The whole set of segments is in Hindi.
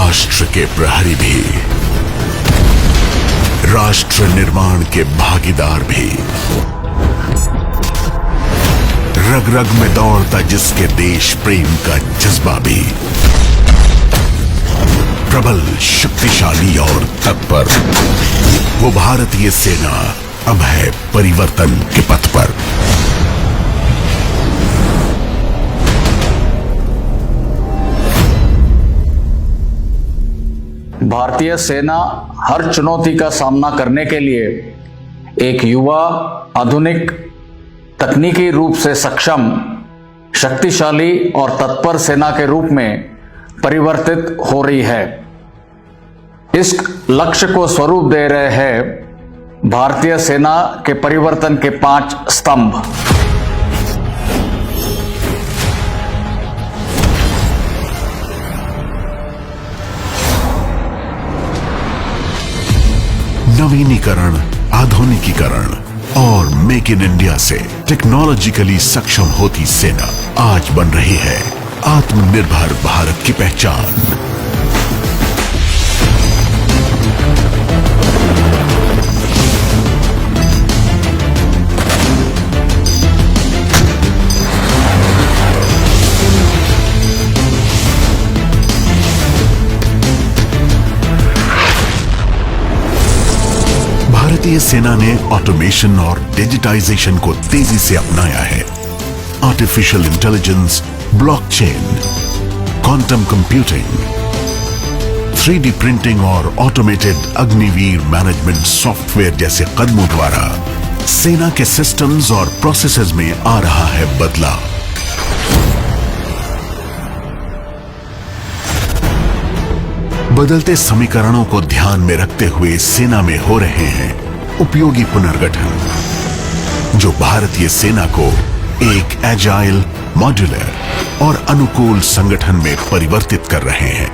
राष्ट्र के प्रहरी भी, राष्ट्र निर्माण के भागीदार भी, रग रग में दौड़ता जिसके देश प्रेम का जज्बा भी, प्रबल, शक्तिशाली और तत्पर, वो भारतीय सेना अब है परिवर्तन के पथ पर। भारतीय सेना हर चुनौती का सामना करने के लिए एक युवा, आधुनिक, तकनीकी रूप से सक्षम, शक्तिशाली और तत्पर सेना के रूप में परिवर्तित हो रही है। इस लक्ष्य को स्वरूप दे रहे हैं भारतीय सेना के परिवर्तन के 5 स्तंभ। नवीनीकरण, आधुनिकीकरण और मेक इन इंडिया से टेक्नोलॉजिकली सक्षम होती सेना आज बन रही है आत्मनिर्भर भारत की पहचान। भारतीय सेना ने ऑटोमेशन और डिजिटाइजेशन को तेजी से अपनाया है। Artificial intelligence, blockchain, quantum computing, 3D printing और ऑटोमेटेड अग्निवीर मैनेजमेंट सॉफ्टवेयर जैसे कदमों द्वारा सेना के सिस्टम्स और प्रोसेसेस में आ रहा है बदलाव। बदलते समीकरणों को ध्यान में रखते हुए सेना में हो रहे हैं उपयोगी पुनर्गठन, जो भारतीय सेना को एक एजाइल, मॉड्यूलर और अनुकूल संगठन में परिवर्तित कर रहे हैं।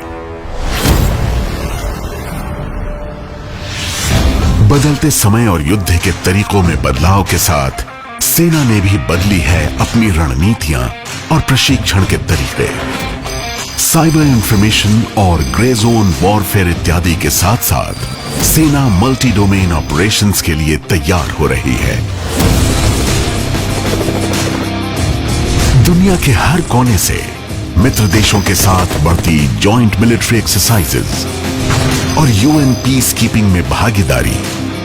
बदलते समय और युद्ध के तरीकों में बदलाव के साथ सेना ने भी बदली है अपनी रणनीतियां और प्रशिक्षण के तरीके। साइबर इंफॉर्मेशन और ग्रे जोन वॉरफेयर इत्यादि के साथ साथ सेना मल्टी डोमेन ऑपरेशंस के लिए तैयार हो रही है। दुनिया के हर कोने से मित्र देशों के साथ बढ़ती जॉइंट मिलिट्री एक्सरसाइजेज और यूएन पीस कीपिंग में भागीदारी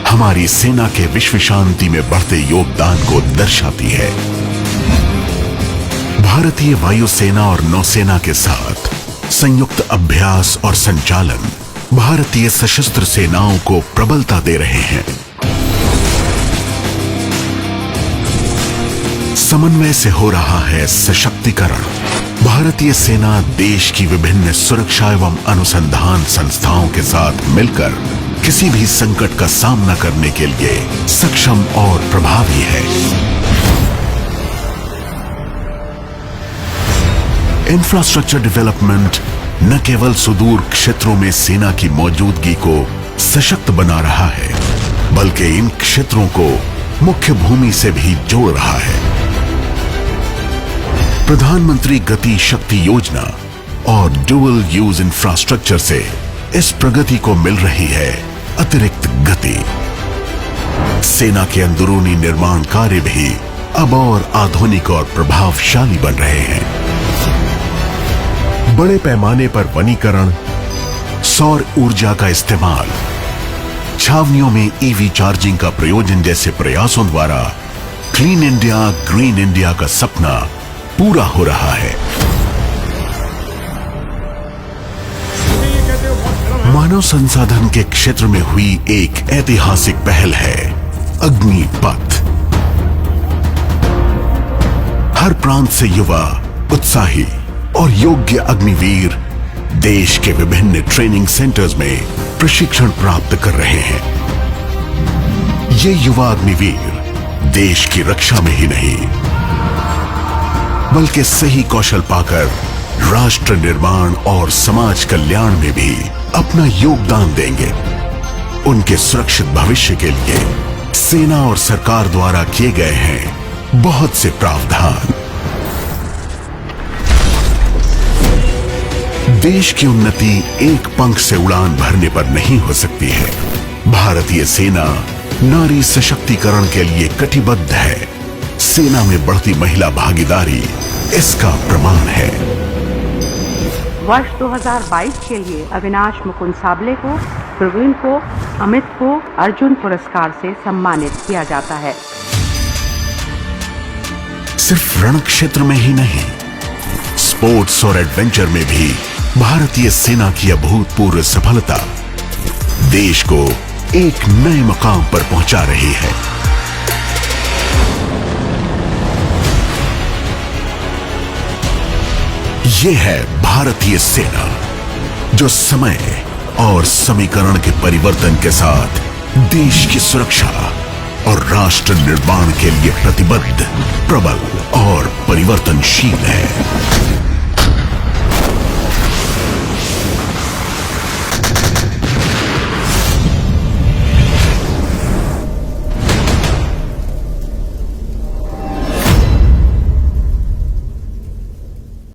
हमारी सेना के विश्व शांति में बढ़ते योगदान को दर्शाती है। भारतीय वायुसेना और नौसेना के साथ संयुक्त अभ्यास और संचालन भारतीय सशस्त्र सेनाओं को प्रबलता दे रहे हैं। समन्वय से हो रहा है सशक्तिकरण। भारतीय सेना देश की विभिन्न सुरक्षा एवं अनुसंधान संस्थाओं के साथ मिलकर किसी भी संकट का सामना करने के लिए सक्षम और प्रभावी है। इंफ्रास्ट्रक्चर डेवलपमेंट न केवल सुदूर क्षेत्रों में सेना की मौजूदगी को सशक्त बना रहा है, बल्कि इन क्षेत्रों को मुख्य भूमि से भी जोड़ रहा है। प्रधानमंत्री गति शक्ति योजना और डुअल यूज इंफ्रास्ट्रक्चर से इस प्रगति को मिल रही है अतिरिक्त गति। सेना के अंदरूनी निर्माण कार्य भी अब और आधुनिक और प्रभावशाली बन रहे हैं। बड़े पैमाने पर वनीकरण, सौर ऊर्जा का इस्तेमाल, छावनियों में ईवी चार्जिंग का प्रयोजन जैसे प्रयासों द्वारा क्लीन इंडिया, ग्रीन इंडिया का सपना पूरा हो रहा है। मानव संसाधन के क्षेत्र में हुई एक ऐतिहासिक पहल है अग्निपथ। हर प्रांत से युवा, उत्साही और योग्य अग्निवीर देश के विभिन्न ट्रेनिंग सेंटर्स में प्रशिक्षण प्राप्त कर रहे हैं। ये युवा अग्निवीर देश की रक्षा में ही नहीं, बल्कि सही कौशल पाकर राष्ट्र निर्माण और समाज कल्याण में भी अपना योगदान देंगे। उनके सुरक्षित भविष्य के लिए सेना और सरकार द्वारा किए गए हैं बहुत से प्रावधान। देश की उन्नति एक पंख से उड़ान भरने पर नहीं हो सकती है। भारतीय सेना नारी सशक्तिकरण के लिए कटिबद्ध है। सेना में बढ़ती महिला भागीदारी इसका प्रमाण है। वर्ष 2022 के लिए अविनाश मुकुंद साबले को, प्रवीण को, अमित को अर्जुन पुरस्कार से सम्मानित किया जाता है। सिर्फ रण क्षेत्र में ही नहीं, स्पोर्ट्स और एडवेंचर में भी भारतीय सेना की अभूतपूर्व सफलता देश को एक नए मकाम पर पहुंचा रही है। ये है भारतीय सेना, जो समय और समीकरण के परिवर्तन के साथ देश की सुरक्षा और राष्ट्र निर्माण के लिए प्रतिबद्ध, प्रबल और परिवर्तनशील है।